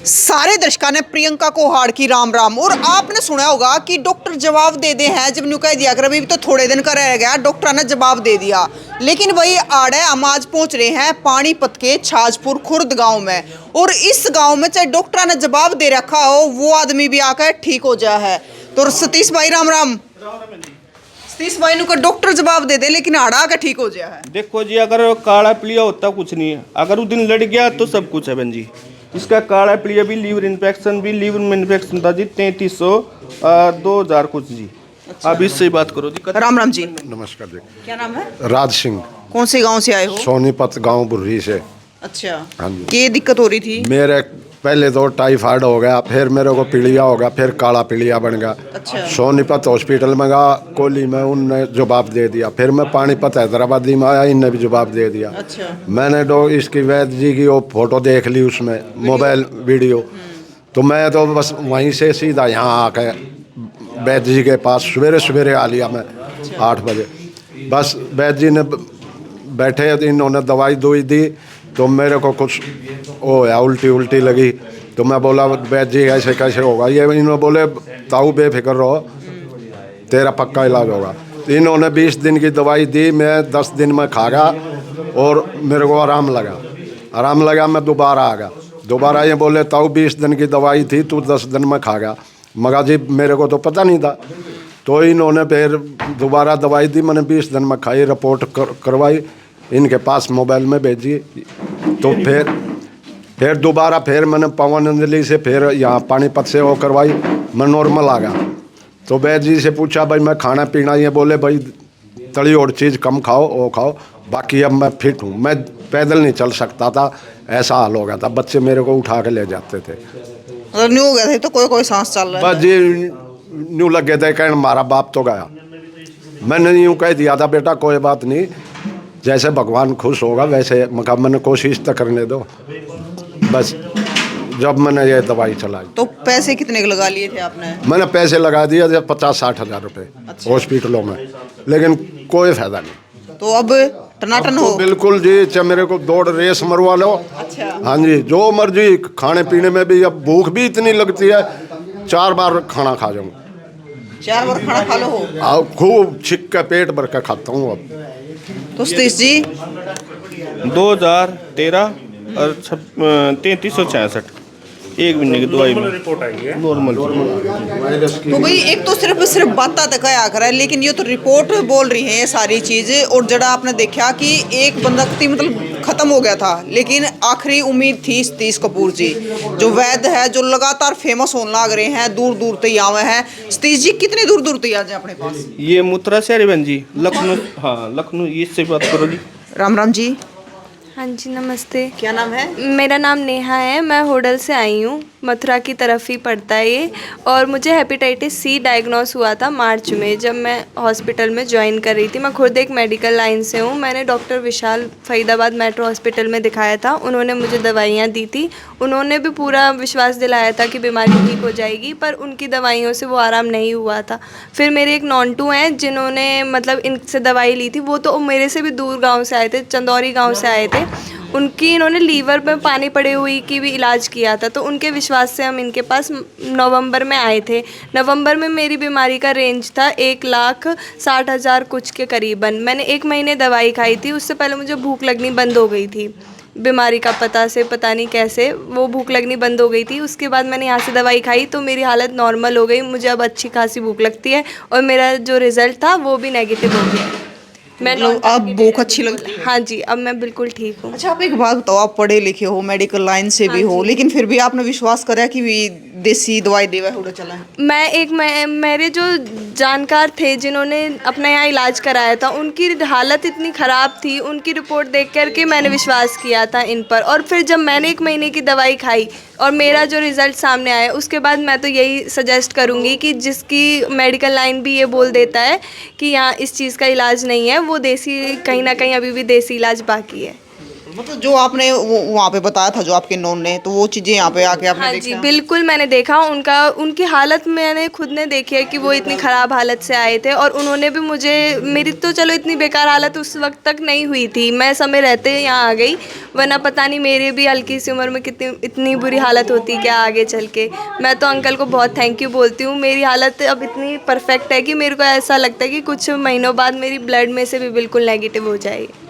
सारे दर्शकों ने प्रियंका को हाड़ की राम राम। और आपने सुना होगा कि डॉक्टर जवाब दे दे हैं, जब न्यू कह दिया कर अभी तो थोड़े दिन का रह गया, डॉक्टर ने जवाब दे दिया। लेकिन वही आड़ है, हम आज पहुंच रहे हैं पानीपत के छाजपुर खुर्द गांव में। और इस गांव में चाहे डॉक्टर ने जवाब दे रखा हो, वो आदमी भी आकर ठीक हो जाए है। तो सतीश भाई राम राम। सतीश भाई को डॉक्टर जवाब दे दे लेकिन हाड़ा आकर ठीक हो जाए है। देखो जी, अगर काढ़ा पीलिया होता कुछ नहीं है, अगर उस दिन लड़ गया तो सब कुछ है बहन जी। इसका काढ़ा पीलिया भी, लीवर इन्फेक्शन भी, लीवर में इन्फेक्शन था जी 3300 2000 कुछ जी। आप इससे बात करो जी। राम राम जी। नमस्कार जी। क्या नाम है? राज सिंह। कौन से गांव से आए हो? सोनीपत गांव बुर्री से। अच्छा, हाँ जी। क्या दिक्कत हो रही थी? मेरे पहले तो टाइफाइड हो गया, फिर मेरे को पीलिया हो गया, फिर काला पीलिया बन गया। अच्छा। सोनीपत हॉस्पिटल में गया, कोली में, उनने जवाब दे दिया। फिर मैं पानीपत हैदराबादी में आया, इनने भी जवाब दे दिया। अच्छा। मैंने इसकी वैद्य जी की वो फोटो देख ली उसमें, मोबाइल वीडियो। तो मैं तो बस वहीं से सीधा यहाँ आके वैद्य जी के पास सवेरे सवेरे आ लिया मैं 8 बजे। बस वैद्य जी ने बैठे, इन्होंने दवाई दुई दी तो मेरे को कुछ वो है, उल्टी लगी। तो मैं बोला वैद्य जी ऐसे कैसे होगा ये? इन्होंने बोले ताऊ बेफिक्र रहो, तेरा पक्का इलाज होगा। तो इन्होंने 20 दिन की दवाई दी, मैं 10 दिन में खा गया और मेरे को आराम लगा। मैं दोबारा आ गया, दोबारा ये बोले ताऊ 20 दिन की दवाई थी, तू 10 दिन में खा गया। मगर जी मेरे को तो पता नहीं था। तो इन्होंने फिर दोबारा दवाई दी, मैंने 20 दिन में खाई, रिपोर्ट करवाई, इनके पास मोबाइल में भेजी। तो फिर दोबारा फिर मैंने पवन अंजलि से फिर यहाँ पानीपत से वो करवाई, मैं नॉर्मल आ गया। तो वैद्य जी से पूछा भाई मैं खाना पीना, ये बोले भाई तली और चीज़ कम खाओ, वो खाओ, बाकी अब मैं फिट हूँ। मैं पैदल नहीं चल सकता था, ऐसा हाल हो गया था। बच्चे मेरे को उठा के ले जाते थे। मतलब न्यू हो गया था तो कोई सांस चल रहा है। बस जी न्यू लगे थे कहने हमारा बाप तो गया। मैंने यूँ कह दिया था बेटा कोई बात नहीं, जैसे भगवान खुश होगा वैसे, मगर मैंने कोशिश तो करने दो। बस जब मैंने ये दवाई चलाई। तो पैसे कितने के लगा लिए थे आपने? मैंने पैसे लगा दिए थे 50-60 हज़ार रुपये हॉस्पिटलों में, लेकिन कोई फायदा नहीं। तो अब टनाटन हो? तो बिल्कुल जी, चाहे मेरे को दौड़ रेस मरवा लो। अच्छा। हाँ जी, जो मर्जी। खाने पीने में भी अब भूख भी इतनी लगती है, 4 बार खाना खा जाऊँ। 4 बार खाना खा लो हो? अब खूब छिक के पेट भर के खाता हूँ अब। तो सतीश जी 2013 और 3366 एक महीने की दवाई में रिपोर्ट आई है नॉर्मल। तो भाई एक तो सिर्फ बातें तक आया करा है, लेकिन ये तो रिपोर्ट बोल रही है ये सारी चीज़ें। और जड़ा आपने देखा कि एक बंदा मतलब खत्म हो गया था, लेकिन आखिरी उम्मीद थी सतीश कपूर जी, जो वैद्य है, जो लगातार फेमस होने लग रहे हैं, दूर दूर तक आवे हैं। सतीश जी कितने दूर दूर तक आ जाए अपने पास? ये मुत्रा शहरी बहन जी, लखनऊ। हाँ लखनऊ, इससे बात करो जी। राम राम जी। हाँ जी नमस्ते। क्या नाम है? मेरा नाम नेहा है, मैं होडल से आई हूँ, मथुरा की तरफ ही पड़ता है ये। और मुझे हेपेटाइटिस सी डायग्नोस हुआ था मार्च में, जब मैं हॉस्पिटल में ज्वाइन कर रही थी। मैं खुद एक मेडिकल लाइन से हूँ। मैंने डॉक्टर विशाल फरीदाबाद मेट्रो हॉस्पिटल में दिखाया था, उन्होंने मुझे दवाइयाँ दी थी। उन्होंने भी पूरा विश्वास दिलाया था कि बीमारी ठीक हो जाएगी, पर उनकी दवाइयों से वो आराम नहीं हुआ था। फिर मेरे एक नॉनटू हैं जिन्होंने मतलब इनसे दवाई ली थी, वो तो मेरे से भी दूर गाँव से आए थे, चंदौरी गाँव से आए थे। उनकी इन्होंने लीवर में पानी पड़े हुई की भी इलाज किया था। तो उनके विश्वास से हम इनके पास नवंबर में आए थे। नवंबर में मेरी बीमारी का रेंज था 1,60,000 कुछ के करीबन। मैंने 1 महीने दवाई खाई थी, उससे पहले मुझे भूख लगनी बंद हो गई थी। बीमारी का पता नहीं कैसे वो भूख लगनी बंद हो गई थी। उसके बाद मैंने यहाँ से दवाई खाई तो मेरी हालत नॉर्मल हो गई, मुझे अब अच्छी खासी भूख लगती है और मेरा जो रिज़ल्ट था वो भी नेगेटिव हो गया। मैं अब भूख अच्छी लगती है? हाँ जी, अब मैं बिल्कुल ठीक हूँ। अच्छा, आप एक बात बताओ, आप पढ़े लिखे हो, मेडिकल लाइन से भी हो, लेकिन फिर भी आपने विश्वास करा कि भी देसी दवाई देवा हुआ चला है? मेरे जो जानकार थे जिन्होंने अपना यहाँ इलाज कराया था, उनकी हालत इतनी ख़राब थी, उनकी रिपोर्ट देख करके मैंने विश्वास किया था इन पर। और फिर जब मैंने 1 महीने की दवाई खाई और मेरा जो रिज़ल्ट सामने आया, उसके बाद मैं तो यही सजेस्ट करूँगी कि जिसकी मेडिकल लाइन भी ये बोल देता है कि यहाँ इस चीज़ का इलाज नहीं है, वो देसी, कहीं ना कहीं अभी भी देसी इलाज बाकी है। मतलब जो आपने वहाँ पे बताया था, जो आपके नॉन ने, तो वो चीजें यहाँ पे आके आपने हाँ देखा? जी, बिल्कुल मैंने देखा उनकी हालत मैंने खुद ने देखी है कि वो इतनी ख़राब हालत से आए थे, और उन्होंने भी मुझे, मेरी तो चलो इतनी बेकार हालत उस वक्त तक नहीं हुई थी, मैं समय रहते यहाँ आ गई, वरना पता नहीं मेरे भी हल्की सी उम्र में कितनी इतनी बुरी हालत होती क्या आगे चल के। मैं तो अंकल को बहुत थैंक यू बोलती हूँ, मेरी हालत अब इतनी परफेक्ट है कि मेरे को ऐसा लगता है कि कुछ महीनों बाद मेरी ब्लड में से भी बिल्कुल नेगेटिव हो जाएगी।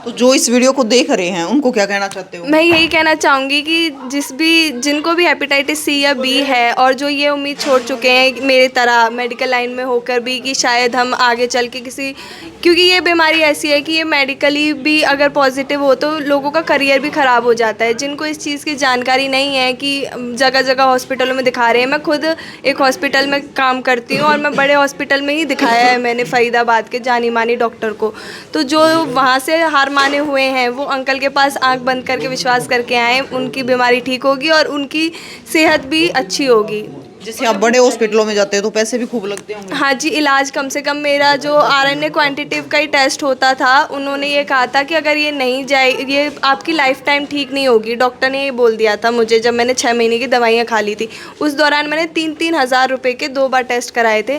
तो जो इस वीडियो को देख रहे हैं उनको क्या कहना चाहते हो? मैं यही कहना चाहूँगी कि जिनको भी हेपेटाइटिस सी या बी है, और जो ये उम्मीद छोड़ चुके हैं मेरे तरह मेडिकल लाइन में होकर भी कि शायद हम आगे चल के क्योंकि ये बीमारी ऐसी है कि ये मेडिकली भी अगर पॉजिटिव हो तो लोगों का करियर भी ख़राब हो जाता है। जिनको इस चीज़ की जानकारी नहीं है कि जगह जगह हॉस्पिटलों में दिखा रहे हैं, मैं खुद एक हॉस्पिटल में काम करती हूँ और मैं बड़े हॉस्पिटल में ही दिखाया है मैंने, फरीदाबाद के जानी मानी डॉक्टर को। तो जो वहाँ से हार माने हुए हैं वो अंकल के पास आंख बंद करके विश्वास करके आए, उनकी बीमारी ठीक होगी और उनकी सेहत भी अच्छी होगी। जैसे आप बड़े हॉस्पिटलों में जाते हैं तो पैसे भी खूब लगते होंगे। हाँ जी, इलाज कम से कम, मेरा जो RNA क्वांटिटिव का ही टेस्ट होता था, उन्होंने ये कहा था कि अगर ये नहीं जाए, ये आपकी लाइफ टाइम ठीक नहीं होगी, डॉक्टर ने ये बोल दिया था मुझे जब मैंने 6 महीने की दवाइयाँ खा ली थी। उस दौरान मैंने 3-3 हज़ार रुपये के 2 बार टेस्ट कराए थे।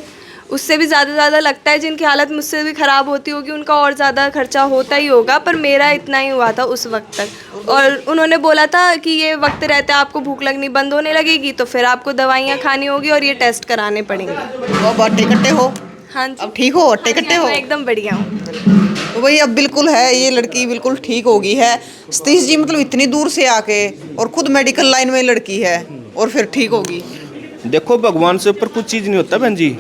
उससे भी ज़्यादा लगता है, जिनकी हालत मुझसे भी ख़राब होती होगी उनका और ज़्यादा खर्चा होता ही होगा, पर मेरा इतना ही हुआ था उस वक्त तक। और उन्होंने बोला था कि ये वक्त रहते आपको भूख लगनी बंद होने लगेगी तो फिर आपको दवाइयाँ खानी होगी और ये टेस्ट कराने पड़ेंगे। तो अब अट्टे कट्टे हो? हाँ जी, अब ठीक हो? अट्टे कट्टे हो? मैं एकदम बढ़िया हूँ। तो भाई अब बिल्कुल है, ये लड़की बिल्कुल ठीक हो गई है। सतीश जी मतलब इतनी दूर से आके, और खुद मेडिकल लाइन में लड़की है और फिर ठीक होगी। देखो भगवान से ऊपर कुछ चीज़ नहीं होता बहन जी।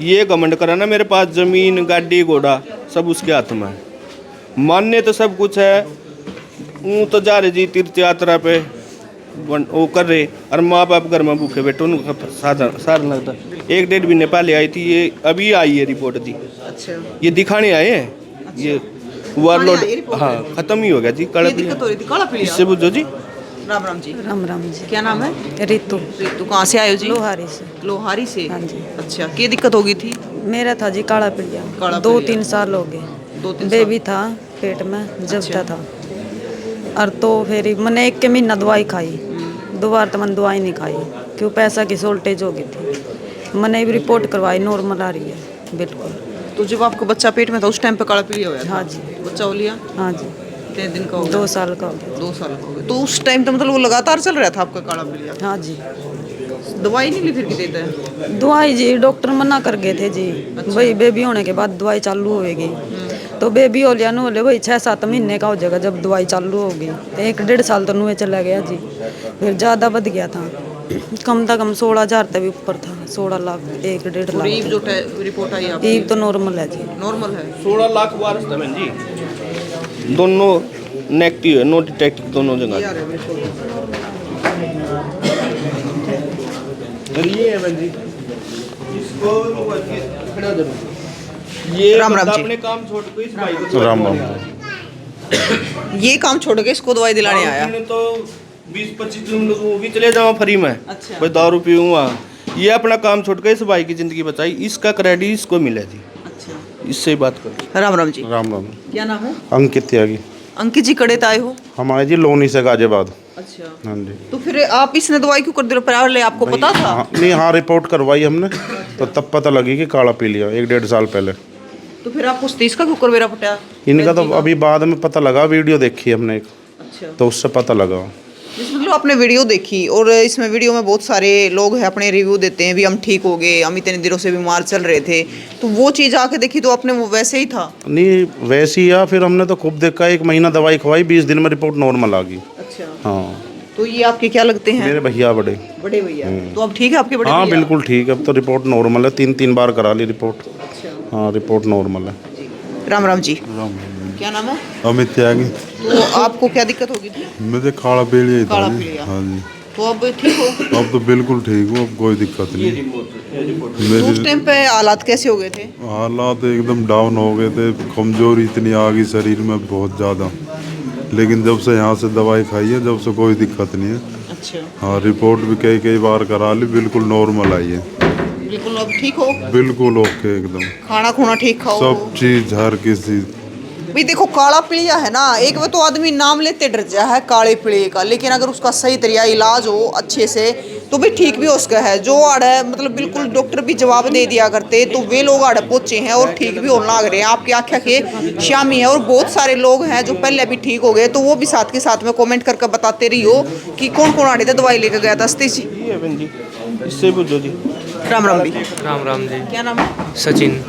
ये घमंड कराना मेरे पास ज़मीन गाड़ी घोड़ा सब उसके हाथ में है, मानने तो सब कुछ है। वो तो जा रहे जी तीर्थ यात्रा पे, वो कर रहे, और माँ बाप घर में भूखे बैठे, उनको सारा लगता। 1-1.5 महीने पहले आई थी, ये अभी आई है रिपोर्ट दी। अच्छा, ये दिखाने आए हैं। अच्छा। ये ओवरलोड हाँ ख़त्म ही हो गया जी। ये दिक्कत हो रही थी काला पीलिया। इससे बुझो जी। राम राम जी। राम राम जी। क्या नाम है? रितु। रितु कहाँ से आए हो जी? लोहारी से। लोहारी से? हाँ जी। अच्छा, क्या दिक्कत हो गई थी? मेरा था जी काला पीलिया। काला 2-3 साल हो गए। 2-3 बेबी था पेट में जब था। और तो फिर मैंने 1 महीना दवाई खाई, दोबारा तो मैंने दवाई नहीं खाई क्यों पैसा की शॉर्टेज हो गई थी। मैंने भी रिपोर्ट करवाई, नॉर्मल आ रही है बिल्कुल। तो जब आपका बच्चा पेट में था उस टाइम पे काला पीलिया हुआ था? हाँ जी। बच्चा हो लिया? हाँ जी। कितने दिन का हो गया? 2 साल का हो गया। 2 साल का हो गया। तो उस टाइम तो मतलब वो लगातार चल रहा था आपका काला पीलिया? हाँ जी। दवाई नहीं ली फिर की देते हैं? दवाई जी डॉक्टर मना कर गए थे जी। वही बेबी होने के बाद दवाई चालू होएगी, तो बेबी हो लिया नु वही 6-7 महीने का हो जाएगा जब दवाई चालू होगी। तो 1-1.5 साल तो नुए चला गया जी। फिर ज़्यादा बढ़ गया था, कम से कम 16,000 तक भी ऊपर था। 16 लाख 1-1.5 और लाख। ईव जो रिपोर्ट आई आपकी? ईव तो नॉर्मल है जी। नॉर्मल है? 16 लाख वारस था बहन जी, दोनों नेगेटिव है, नो डिटेक्टिव दोनों जगह। ये है बहन जी, इसको खड़ा हो जाओ। ये राम राम बंदा जी। अपने काम छोड़ के इस भाई को राम राम। ये काम छोड़ के इसको दवाई दिलाने आया? मैंने तो 20-25 दिन वो भी चले जाऊँ फ्री में। अच्छा। कोई दारू पीऊँगा, ये अपना काम छोड़ के इस भाई की ज़िंदगी बचाई, इसका क्रेडिट इसको मिले जी। अच्छा, इससे ही बात करो। राम राम जी। राम राम। क्या नाम है? अंकित त्यागी। अंकित जी कड़े आए हो? हम आए जी लोनी से गाजियाबाद। अच्छा, हाँ जी। तो फिर आप इसने दवाई क्यों कर दी? पहले आपको पता था? हाँ, नहीं हाँ रिपोर्ट करवाई हमने तो तब पता लगी कि काला पीलिया 1-1.5 साल पहले। तो फिर आपको सतीश का क्यों करवेरा पटा? इनका तो अभी बाद में पता लगा, वीडियो देखी हमने एक, अच्छा, तो उससे पता लगा। जिस मतलब आपने वीडियो देखी और इसमें वीडियो में बहुत सारे लोग हैं अपने रिव्यू देते हैं भी हम ठीक हो गए, हम इतने दिनों से बीमार चल रहे थे, तो वो चीज़ आके देखी तो आपने वो वैसे ही था? नहीं वैसी ही या फिर हमने तो खूब देखा, 1 महीना दवाई खवाई, 20 दिन में रिपोर्ट नॉर्मल आ गई। अच्छा, हाँ। तो ये आपके क्या लगते हैं? मेरे भैया बड़े। बड़े भैया? तो अब ठीक है आपके बड़े हाँ भैया? बिल्कुल ठीक है, अब तो रिपोर्ट नॉर्मल है, 3 बार करा ली रिपोर्ट। अच्छा, हाँ रिपोर्ट नॉर्मल है। राम राम जी। क्या नाम है? अमित त्यागी। तो आपको क्या दिक्कत होगी थी? मुझे काला पीलिया ही था काला जी। पीलिया। हाँ जी। तो अब ठीक हो? अब तो बिल्कुल ठीक हूँ, अब कोई दिक्कत नहीं। तो उस मेरे टाइम पे हालात कैसे हो गए थे? हालात एकदम डाउन हो गए थे, कमजोरी इतनी आ गई शरीर में बहुत ज़्यादा, लेकिन जब से यहाँ से दवाई खाई है जब से कोई दिक्कत नहीं है। अच्छा, हाँ रिपोर्ट भी कई बार करा ली, बिल्कुल नॉर्मल आई है, बिल्कुल अब ठीक हो? बिल्कुल ओके एकदम। खाना खुना ठीक खाओ? सब चीज़ हर किसी भाई देखो काला पीलिया है ना, एक वो तो आदमी नाम लेते डर जा है काले पीलिए का, लेकिन अगर उसका सही तरीका इलाज हो अच्छे से तो भी ठीक भी हो उसका है। जो आड़ है मतलब बिल्कुल डॉक्टर भी जवाब दे दिया करते, तो वे लोग आड़ पहुंचे हैं और ठीक भी होने लग रहे हैं। आपकी आँखें के शामी है और बहुत सारे लोग हैं जो पहले भी ठीक हो गए, तो वो भी साथ के साथ में कमेंट करके बताते रही हो कि कौन कौन आड़े थे दवाई लेकर गया था। सतीश जी ये है बहन जी, इससे पूछो जी। राम राम भी। राम राम जी। क्या नाम है? सचिन,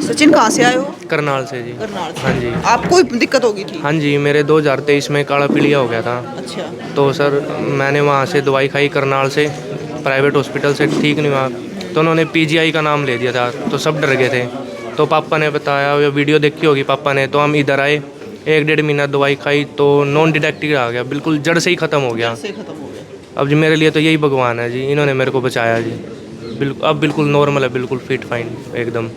सचिन कहाँ से आए हो? करनाल से जी। करनाल से। हाँ जी। आपको भी दिक्कत होगी थी? हाँ जी, मेरे 2023 में काला पीलिया हो गया था। अच्छा। तो सर मैंने वहाँ से दवाई खाई करनाल से, प्राइवेट हॉस्पिटल से, ठीक नहीं हुआ तो उन्होंने पीजीआई का नाम ले दिया था, तो सब डर गए थे। तो पापा ने बताया, ये वीडियो देखी होगी पापा ने, तो हम इधर आए, 1-1.5 महीना दवाई खाई तो नॉन डिटेक्टिव आ गया, बिल्कुल जड़ से ही ख़त्म हो गया। से खत्म हो गया। अब जी मेरे लिए तो यही भगवान है जी, इन्होंने मेरे को बचाया जी। बिल्कुल अब बिल्कुल नॉर्मल है, बिल्कुल फिट फाइन एकदम।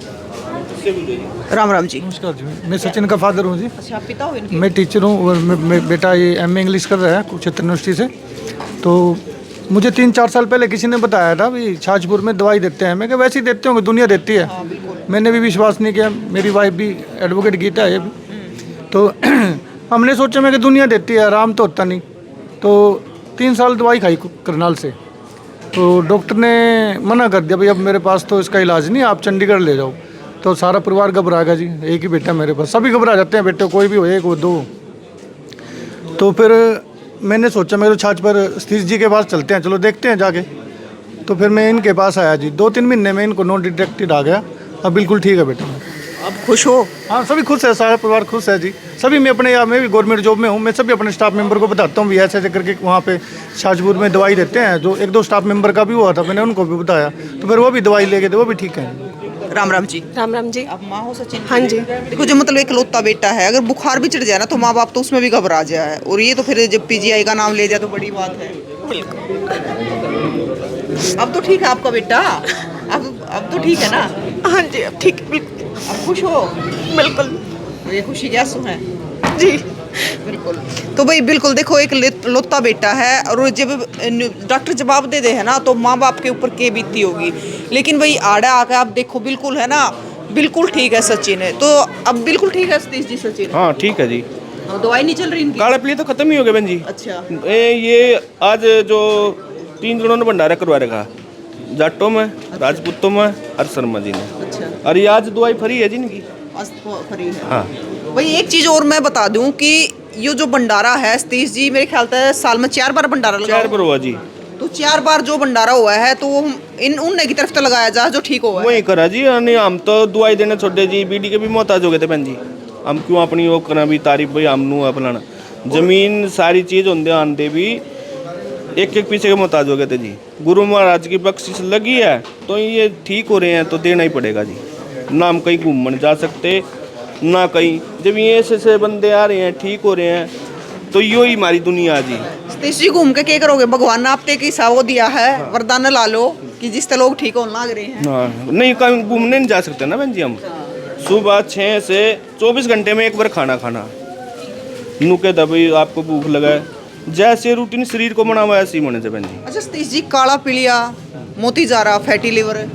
राम राम जी। नमस्कार जी, मैं सचिन का फादर हूँ जी। अच्छा, आप पिता हो इनके? मैं टीचर हूँ और मैं बेटा ये एमए इंग्लिश कर रहा है कुरुक्षेत्र यूनिवर्सिटी से। तो मुझे 3-4 साल पहले किसी ने बताया था भी छाछपुर में दवाई देते हैं। मैं कहा वैसे ही देते होंगे, दुनिया देती है। मैंने भी विश्वास नहीं किया, मेरी वाइफ भी एडवोकेट गीता है ये भी। तो हमने सोचा मैं कि दुनिया देती है, आराम तो होता नहीं। तो 3 साल दवाई खाई करनाल से, तो डॉक्टर ने मना कर दिया, भाई अब मेरे पास तो इसका इलाज नहीं, आप चंडीगढ़ ले जाओ। तो सारा परिवार घबरा गया जी, एक ही बेटा मेरे पास, सभी घबरा जाते हैं बेटे, कोई भी हो, एक हो, दो। तो फिर मैंने सोचा मेरे छाछ पर सतीश जी के पास चलते हैं, चलो देखते हैं जाके। तो फिर मैं इनके पास आया जी, 2-3 महीने में इनको नॉन डिटेक्टेड आ गया, अब बिल्कुल ठीक है बेटा। अब खुश हो? हाँ सभी खुश है, सारा परिवार खुश है जी। सभी मैं अपने, मैं भी गवर्नमेंट जॉब में हूँ, मैं सभी अपने स्टाफ मेंबर को बताता हूँ भी ऐसे ऐसे करके वहाँ पे छाछपुर में दवाई देते हैं। जो 1-2 स्टाफ मेंबर का भी हुआ था, मैंने उनको भी बताया, तो फिर वो भी दवाई ले गए थे, वो भी ठीक है। राम राम जी। राम राम जी। आप माँ हो सचिन? हाँ जी। देखो जो मतलब एक लौता बेटा है, अगर बुखार भी चढ़ जाए ना तो माँ बाप तो उसमें भी घबरा जाए, और ये तो फिर जब पीजीआई का नाम ले जाए तो बड़ी बात है। अब तो ठीक है आपका बेटा, अब तो ठीक है ना? हाँ जी, अब ठीक है, बिल्कुल। अब खुश हो? बिल्कुल ये खुशी क्या आंसू है? जी। बिल्कुल। तो भाई बिल्कुल देखो एक लौता बेटा है, और जब डॉक्टर जवाब दे दे है ना तो माँ बाप के ऊपर के बीती होगी। लेकिन भाई आड़ा आके आप देखो बिल्कुल है ना, बिल्कुल ठीक है सचिन है। तो अब बिल्कुल ठीक है सतीश जी सचिन? हाँ ठीक है जी। दवाई नहीं चल रही इनकी? काला पीलिया तो खत्म ही हो गया बहन जी। अच्छा। ये आज जो 3 जनों ने भंडारा करवा रखा, जाटों में, राजपूतों में और शर्मा जी ने। अच्छा। और ये आज दवाई फ्री है जी इनकी। आज तो फ्री है। हाँ भाई एक चीज और मैं बता दूं कि ये जो भंडारा है सतीश जी, मेरे ख्याल से साल में 4 बार भंडारा लगा। 4 बार हुआ जी। तो 4 बार जो भंडारा हुआ है तो वो इन उनने की तरफ तो लगाया जा जो ठीक हुआ है। वही करा जी, नहीं हम तो दवाई देने छोड़े जी, बीडी के भी मोहताज हो गए थे बहन जी। हम क्यों अपनी वो करा भी तारीफ, भाई हमनू अपना जमीन सारी चीज होंदे आंदे भी एक पीछे के मोहताज हो गए थे जी। गुरु महाराज की बख्शिश लगी है तो ये ठीक हो रहे हैं, तो देना ही पड़ेगा जी। ना हम कहीं घूमने जा सकते ना कहीं, जब ये ऐसे बंदे आ रहे हैं ठीक हो रहे हैं, तो यो ही हमारी दुनिया जी। सतीश जी घूम के क्या करोगे? भगवान ने आपते की सावो दिया है, वरदान ला लो कि जिससे लोग ठीक होने लग रहे हैं। हाँ नहीं, कहीं घूमने नहीं जा सकते ना बहन जी हम। सुबह 6 से 24 घंटे में एक बार खाना खाना, नुके दबी आपको भूख लगा है, जैसे रूटीन शरीर को बना हुआ है ऐसे ही होने से बहन जी। अच्छा सतीश जी, काला पीलिया, मोतीजारा, फैटी लिवर,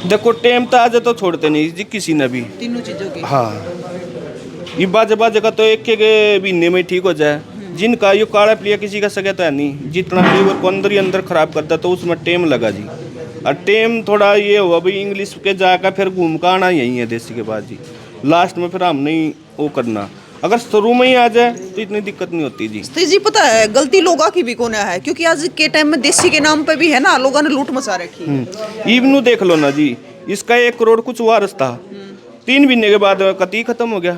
देखो टेम तो आज तो छोड़ते नहीं जी किसी ने भी। तीनों चीजों की? हाँ ये बाजे का तो एक महीने में ठीक हो जाए। जिनका ये काला पीलिया किसी का सके तो है नहीं, जितना लीवर को अंदर ही अंदर खराब करता तो उसमें टेम लगा जी। और टेम थोड़ा ये हुआ भाई इंग्लिश के जाकर फिर घूम का आना यही है देसी के बाद जी। लास्ट में फिर हम नहीं वो करना, अगर शुरू में ही आ जाए तो इतनी दिक्कत नहीं होती जी। सतीश जी पता है गलती लोगों की भी कोने है, क्योंकि आज के टाइम में देसी के नाम पे भी है ना लोगों ने लूट मचा रखी। इवनू देख लो ना जी, इसका 1 करोड़ कुछ वारस था, 3 महीने के बाद कती खत्म हो गया।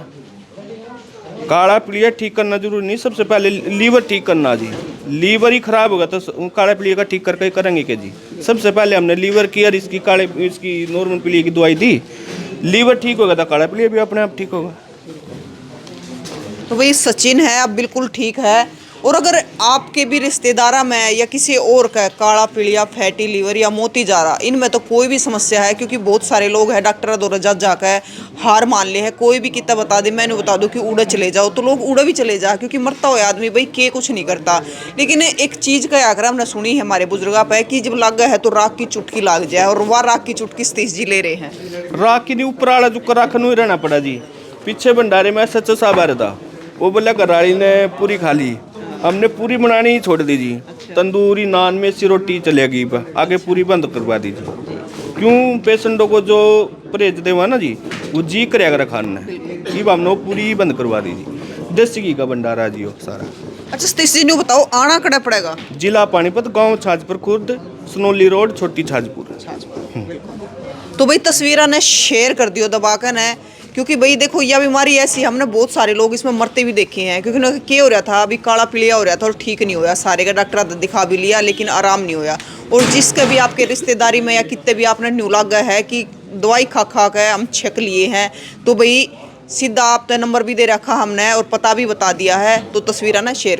काला पीलिया ठीक करना जरूरी नहीं, सबसे पहले लीवर ठीक करना जी। लीवर ही खराब होगा तो काला पीलिया का ठीक करके करेंगे क्या जी। सबसे पहले हमने लीवर की और इसकी नॉर्मल पीलिया की दवाई दी, लीवर ठीक होगा तो काला पीलिया भी अपने आप ठीक होगा। तो भाई सचिन है अब बिल्कुल ठीक है, और अगर आपके भी रिश्तेदारा में या किसी और का काला पीलिया, फैटी लीवर या मोतीजारा, इनमें तो कोई भी समस्या है, क्योंकि बहुत सारे लोग हैं डॉक्टर द्वारा जाकर हार मान ले है। कोई भी कितना बता दे, मैंने बता दूं कि उड़े चले जाओ तो लोग उड़े भी चले जा, क्योंकि मरता हुआ आदमी भाई के कुछ नहीं करता। लेकिन एक चीज़ का आकर हमने सुनी है हमारे बुजुर्गा पे कि जब लग गया है तो राख की चुटकी लग जाए, और वह राख की चुटकी सतीश जी ले रहे हैं। राख की नहीं ऊपर वाला जो राख नहीं रहना पड़ा जी। पीछे भंडारे में सच्चा साहब आ रहा था, वो बोला कराड़ी ने पूरी खा ली, हमने पूरी बनानी ही छोड़ दी जी। तंदूरी नान में सी रोटी चलेगी, आगे पूरी बंद करवा दी जी। क्यों पेशेंटों को जो परहेज देवा ना जी, वो जी करेगा खाना है, ये हमने वो पूरी बंद करवा दी जी। देसी घी का भंडारा जी वो सारा। अच्छा सतीश जी ने बताओ आना कड़ा पड़ेगा? जिला पानीपत, गांव छाजपुर खुर्द, सनोली रोड, छोटी छाजपुर। तो भाई तस्वीरें ने शेयर कर दियो दबाकर ने, क्योंकि भाई देखो यह बीमारी ऐसी, हमने बहुत सारे लोग इसमें मरते भी देखे हैं। क्योंकि उन्हें क्या हो रहा था, अभी काला पीलिया हो रहा था और ठीक नहीं होया, सारे का डॉक्टर दिखा भी लिया लेकिन आराम नहीं होया। और जिसके भी आपके रिश्तेदारी में या कितने भी आपने न्यू लगा है कि दवाई खा खा के हम छक लिए हैं, तो भाई सीधा आपका नंबर भी दे रखा हमने और पता भी बता दिया है, तो तस्वीरें ना शेयर